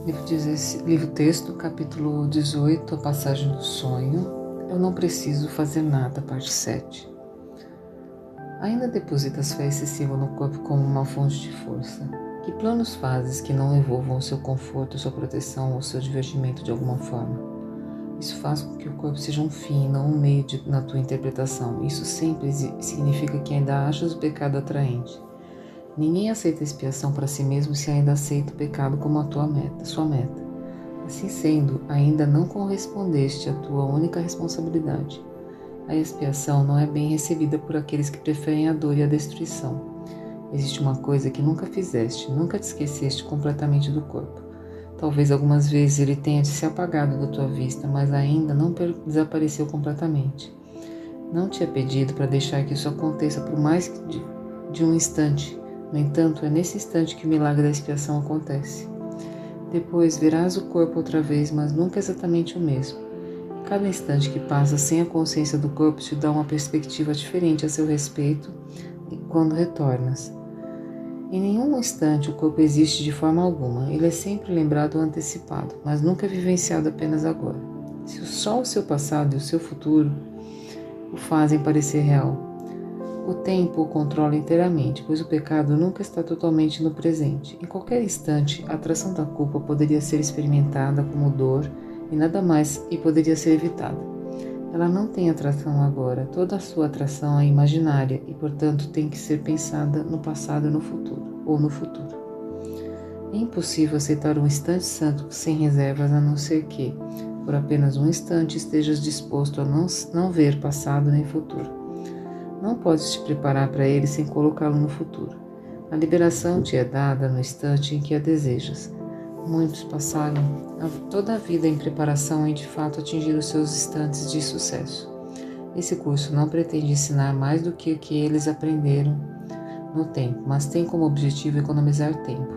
Livro texto, capítulo 18, a passagem do sonho. Eu não preciso fazer nada, parte 7. Ainda depositas fé excessiva no corpo como uma fonte de força. Que planos fazes que não envolvam o seu conforto, sua proteção ou seu divertimento de alguma forma? Isso faz com que o corpo seja um fim, não um meio na tua interpretação. Isso sempre significa que ainda achas o pecado atraente. Ninguém aceita expiação para si mesmo se ainda aceita o pecado como sua meta. Assim sendo, ainda não correspondeste à tua única responsabilidade. A expiação não é bem recebida por aqueles que preferem a dor e a destruição. Existe uma coisa que nunca fizeste, nunca te esqueceste completamente do corpo. Talvez algumas vezes ele tenha se apagado da tua vista, mas ainda não desapareceu completamente. Não te é pedido para deixar que isso aconteça por mais de um instante. No entanto, é nesse instante que o milagre da expiação acontece. Depois verás o corpo outra vez, mas nunca exatamente o mesmo. Cada instante que passa sem a consciência do corpo te dá uma perspectiva diferente a seu respeito quando retornas. Em nenhum instante o corpo existe de forma alguma. Ele é sempre lembrado ou antecipado, mas nunca vivenciado apenas agora. Só o seu passado e o seu futuro o fazem parecer real. O tempo o controla inteiramente, pois o pecado nunca está totalmente no presente. Em qualquer instante, a atração da culpa poderia ser experimentada como dor e nada mais e poderia ser evitada. Ela não tem atração agora, toda a sua atração é imaginária e, portanto, tem que ser pensada no passado ou no futuro. É impossível aceitar um instante santo sem reservas, a não ser que, por apenas um instante, estejas disposto a não ver passado nem futuro. Não podes te preparar para ele sem colocá-lo no futuro. A liberação te é dada no instante em que a desejas. Muitos passaram toda a vida em preparação e de fato atingiram os seus instantes de sucesso. Esse curso não pretende ensinar mais do que o que eles aprenderam no tempo, mas tem como objetivo economizar tempo.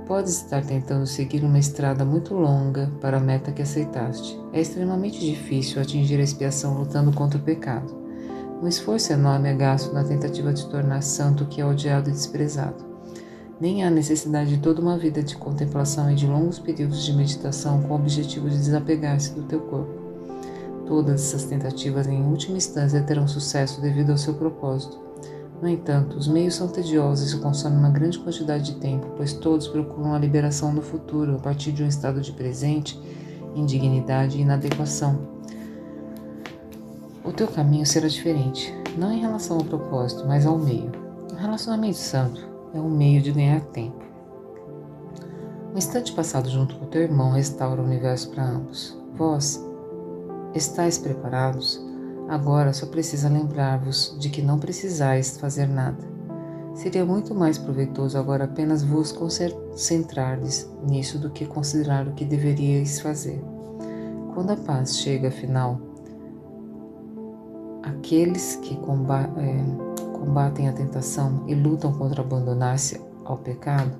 Podes estar tentando seguir uma estrada muito longa para a meta que aceitaste. É extremamente difícil atingir a expiação lutando contra o pecado. Um esforço enorme é gasto na tentativa de tornar santo o que é odiado e desprezado. Nem há necessidade de toda uma vida de contemplação e de longos períodos de meditação com o objetivo de desapegar-se do teu corpo. Todas essas tentativas, em última instância, terão sucesso devido ao seu propósito. No entanto, os meios são tediosos e consomem uma grande quantidade de tempo, pois todos procuram a liberação no futuro a partir de um estado de presente, indignidade e inadequação. O teu caminho será diferente, não em relação ao propósito, mas ao meio. O relacionamento santo é um meio de ganhar tempo. Um instante passado junto com teu irmão restaura o universo para ambos. Vós estáis preparados? Agora só precisa lembrar-vos de que não precisais fazer nada. Seria muito mais proveitoso agora apenas vos concentrardes nisso do que considerar o que deveríeis fazer. Quando a paz chega, afinal, aqueles que combatem a tentação e lutam contra abandonar-se ao pecado,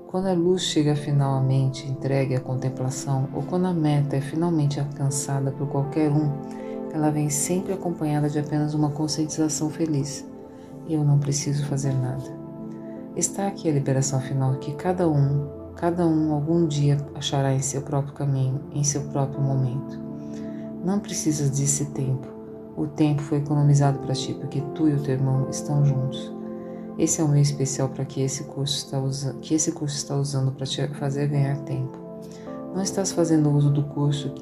quando a luz chega finalmente entregue à contemplação ou quando a meta é finalmente alcançada por qualquer um, ela vem sempre acompanhada de apenas uma conscientização feliz. Eu não preciso fazer nada. Está aqui a liberação final que cada um algum dia achará em seu próprio caminho, em seu próprio momento. Não precisas desse tempo. O tempo foi economizado para ti, porque tu e o teu irmão estão juntos. Esse é o meio especial para que esse curso está usando para te fazer ganhar tempo. Não estás fazendo uso do curso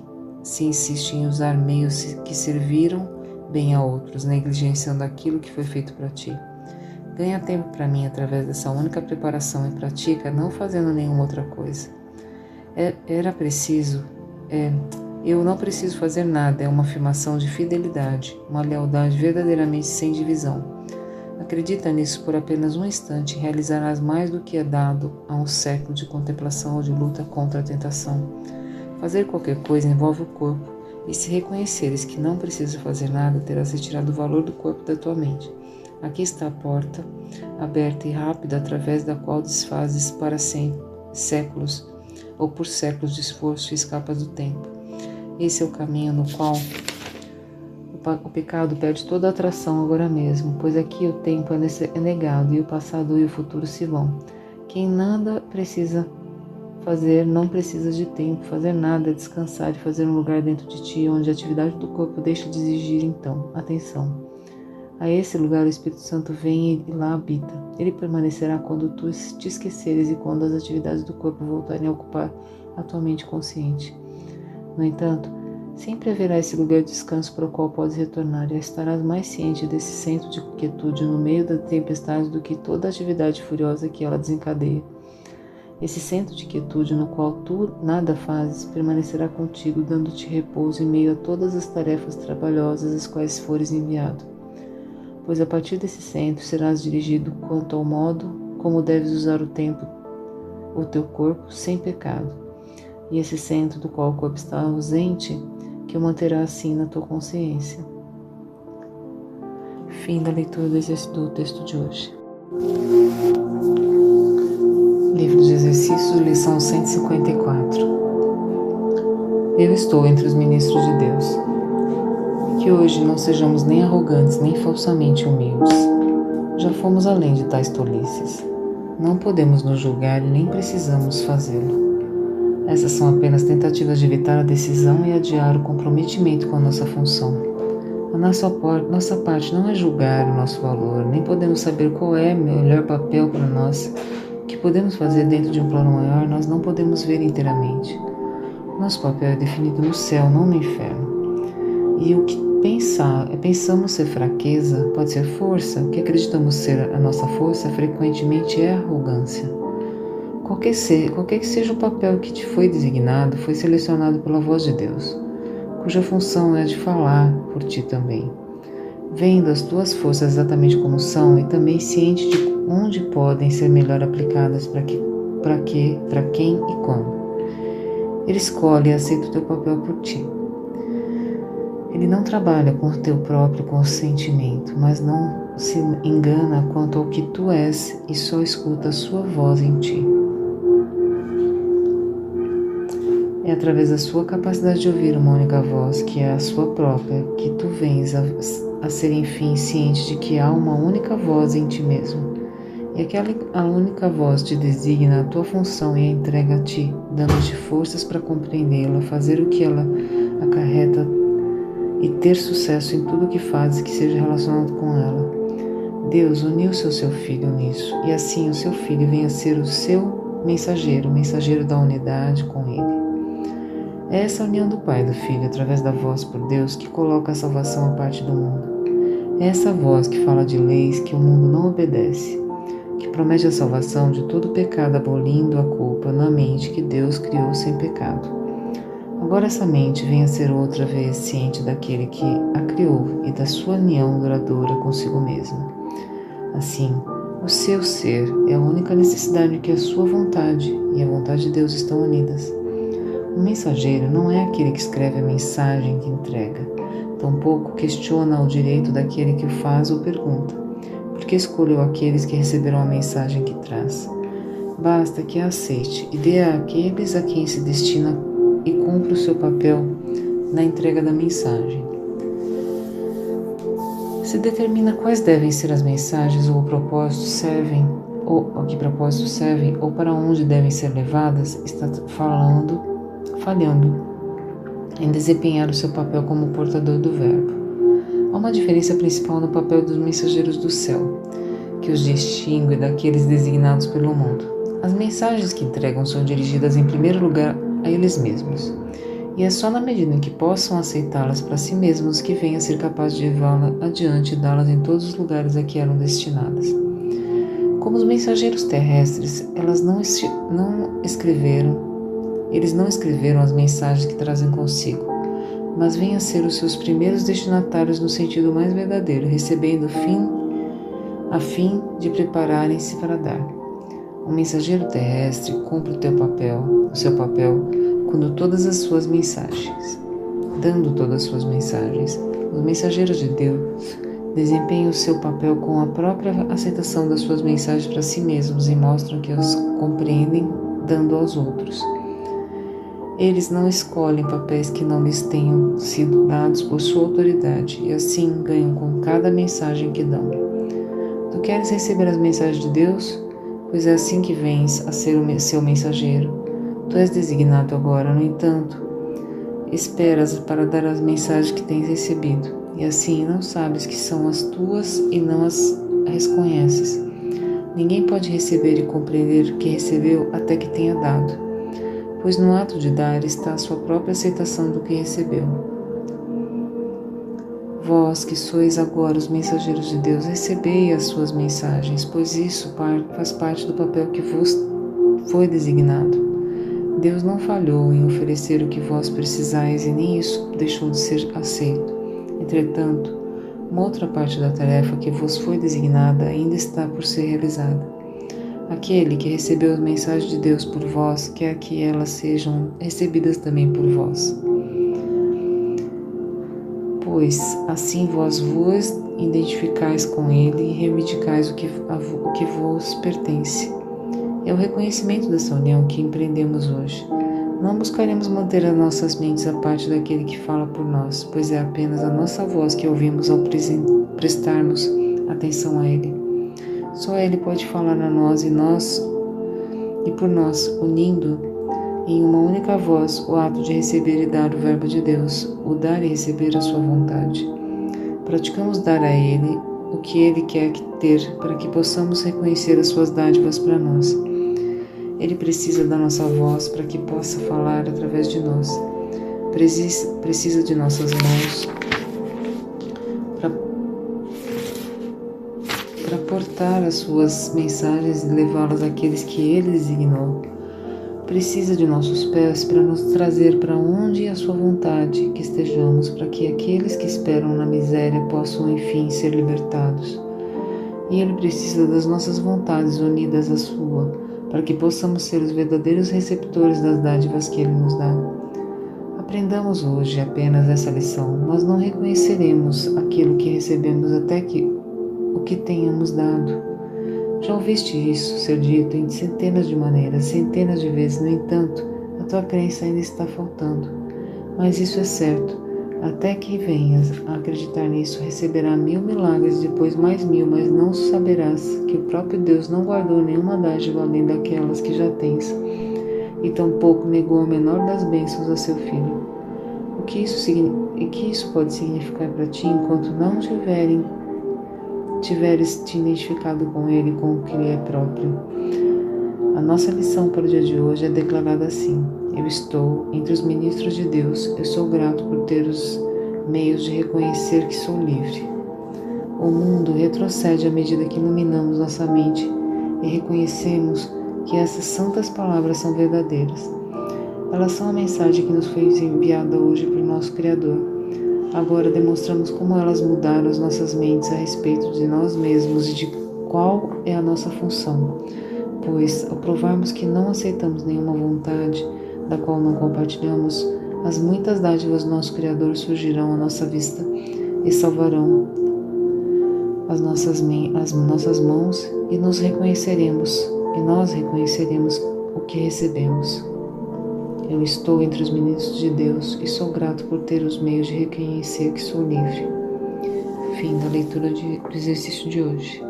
se insiste em usar meios que serviram bem a outros, negligenciando aquilo que foi feito para ti. Ganha tempo para mim através dessa única preparação e pratica, não fazendo nenhuma outra coisa. Eu não preciso fazer nada, é uma afirmação de fidelidade, uma lealdade verdadeiramente sem divisão. Acredita nisso por apenas um instante e realizarás mais do que é dado a um século de contemplação ou de luta contra a tentação. Fazer qualquer coisa envolve o corpo, e se reconheceres que não precisas fazer nada, terás retirado o valor do corpo da tua mente. Aqui está a porta, aberta e rápida, através da qual desfazes para séculos ou por séculos de esforço e escapas do tempo. Esse é o caminho no qual o pecado perde toda a atração agora mesmo, pois aqui o tempo é negado e o passado e o futuro se vão. Quem nada precisa não precisas de tempo, fazer nada, descansar e fazer um lugar dentro de ti, onde a atividade do corpo deixa de exigir então atenção. A esse lugar o Espírito Santo vem e lá habita. Ele permanecerá quando tu te esqueceres e quando as atividades do corpo voltarem a ocupar a tua mente consciente. No entanto, sempre haverá esse lugar de descanso para o qual podes retornar e estarás mais ciente desse centro de quietude no meio da tempestade do que toda a atividade furiosa que ela desencadeia. Esse centro de quietude no qual tu nada fazes permanecerá contigo, dando-te repouso em meio a todas as tarefas trabalhosas às quais fores enviado. Pois a partir desse centro serás dirigido quanto ao modo como deves usar o teu corpo sem pecado. E esse centro do qual o corpo está ausente, que o manterá assim na tua consciência. Fim da leitura do texto de hoje. Livro de Exercícios, lição 154. Eu estou entre os ministros de Deus. Que hoje não sejamos nem arrogantes, nem falsamente humildes. Já fomos além de tais tolices. Não podemos nos julgar e nem precisamos fazê-lo. Essas são apenas tentativas de evitar a decisão e adiar o comprometimento com a nossa função. A nossa parte não é julgar o nosso valor, nem podemos saber qual é o melhor papel para nós. O que podemos fazer dentro de um plano maior, nós não podemos ver inteiramente. Nosso papel é definido no céu, não no inferno. E o que pensamos ser fraqueza, pode ser força. O que acreditamos ser a nossa força, frequentemente é arrogância. Qualquer que seja o papel que te foi designado, foi selecionado pela voz de Deus, cuja função é de falar por ti também. Vendo as tuas forças exatamente como são e também ciente de onde podem ser melhor aplicadas para quem e quando. Ele escolhe e aceita o teu papel por ti. Ele não trabalha com o teu próprio consentimento, mas não se engana quanto ao que tu és e só escuta a sua voz em ti. É através da sua capacidade de ouvir uma única voz, que é a sua própria, que tu vens a ser enfim ciente de que há uma única voz em ti mesmo. E a única voz te designa a tua função e a entrega a ti, dando-te forças para compreendê-la, fazer o que ela acarreta e ter sucesso em tudo o que fazes que seja relacionado com ela. Deus uniu-se ao seu Filho nisso, e assim o seu Filho vem a ser o seu mensageiro, o mensageiro da unidade com ele. É essa união do Pai e do Filho, através da voz por Deus, que coloca a salvação à parte do mundo. É essa voz que fala de leis que o mundo não obedece, que promete a salvação de todo pecado, abolindo a culpa na mente que Deus criou sem pecado. Agora essa mente vem a ser outra vez ciente daquele que a criou e da sua união duradoura consigo mesma. Assim, o seu ser é a única necessidade que a sua vontade e a vontade de Deus estão unidas. O mensageiro não é aquele que escreve a mensagem que entrega, tampouco questiona o direito daquele que o faz ou pergunta, porque escolheu aqueles que receberão a mensagem que traz. Basta que a aceite e dê àqueles a quem se destina e cumpra o seu papel na entrega da mensagem. Se determina quais devem ser as mensagens ou a que propósito servem ou para onde devem ser levadas, está falhando em desempenhar o seu papel como portador do verbo. Há uma diferença principal no papel dos mensageiros do céu, que os distingue daqueles designados pelo mundo. As mensagens que entregam são dirigidas em primeiro lugar a eles mesmos, e é só na medida em que possam aceitá-las para si mesmos que venham a ser capazes de levá-las adiante e dá-las em todos os lugares a que eram destinadas. Como os mensageiros terrestres, eles não escreveram as mensagens que trazem consigo, mas vêm a ser os seus primeiros destinatários no sentido mais verdadeiro, recebendo a fim de prepararem-se para dar. O mensageiro terrestre cumpre o seu papel, dando todas as suas mensagens. Os mensageiros de Deus desempenham o seu papel com a própria aceitação das suas mensagens para si mesmos e mostram que os compreendem, dando aos outros. Eles não escolhem papéis que não lhes tenham sido dados por sua autoridade e assim ganham com cada mensagem que dão. Tu queres receber as mensagens de Deus? Pois é assim que vens a ser o seu mensageiro. Tu és designado agora, no entanto, esperas para dar as mensagens que tens recebido, e assim não sabes que são as tuas e não as reconheces. Ninguém pode receber e compreender o que recebeu até que tenha dado, pois no ato de dar está a sua própria aceitação do que recebeu. Vós que sois agora os mensageiros de Deus, recebei as suas mensagens, pois isso faz parte do papel que vos foi designado. Deus não falhou em oferecer o que vós precisais e nem isso deixou de ser aceito. Entretanto, uma outra parte da tarefa que vos foi designada ainda está por ser realizada. Aquele que recebeu as mensagens de Deus por vós quer que elas sejam recebidas também por vós. Pois assim vós vos identificais com ele e reivindicais o que vos pertence. É o reconhecimento dessa união que empreendemos hoje. Não buscaremos manter as nossas mentes à parte daquele que fala por nós, pois é apenas a nossa voz que ouvimos ao prestarmos atenção a ele. Só ele pode falar a nós e por nós, unindo em uma única voz o ato de receber e dar o verbo de Deus, o dar e receber a sua vontade. Praticamos dar a ele o que ele quer ter para que possamos reconhecer as suas dádivas para nós. Ele precisa da nossa voz para que possa falar através de nós. Precisa de nossas mãos para portar as suas mensagens e levá-las àqueles que ele designou. Precisa de nossos pés para nos trazer para onde é a sua vontade que estejamos, para que aqueles que esperam na miséria possam enfim ser libertados. E ele precisa das nossas vontades unidas à sua, para que possamos ser os verdadeiros receptores das dádivas que ele nos dá. Aprendamos hoje apenas essa lição. Nós não reconheceremos aquilo que recebemos até que o que tenhamos dado. Já ouviste isso ser dito em centenas de maneiras, centenas de vezes. No entanto, a tua crença ainda está faltando. Mas isso é certo. Até que venhas a acreditar nisso, receberá 1000 milagres, depois mais 1000, mas não saberás que o próprio Deus não guardou nenhuma dádiva além daquelas que já tens, e tampouco negou a menor das bênçãos a seu filho. O que isso pode significar para ti enquanto não tiveres te identificado com ele, com o que lhe é próprio? A nossa lição para o dia de hoje é declarada assim: eu estou entre os ministros de Deus, eu sou grato por ter os meios de reconhecer que sou livre. O mundo retrocede à medida que iluminamos nossa mente e reconhecemos que essas santas palavras são verdadeiras. Elas são a mensagem que nos foi enviada hoje por nosso Criador. Agora demonstramos como elas mudaram as nossas mentes a respeito de nós mesmos e de qual é a nossa função. Pois, ao provarmos que não aceitamos nenhuma vontade da qual não compartilhamos, as muitas dádivas do nosso Criador surgirão à nossa vista e salvarão as nossas mãos e nós reconheceremos o que recebemos. Eu estou entre os ministros de Deus e sou grato por ter os meios de reconhecer que sou livre. Fim da leitura do exercício de hoje.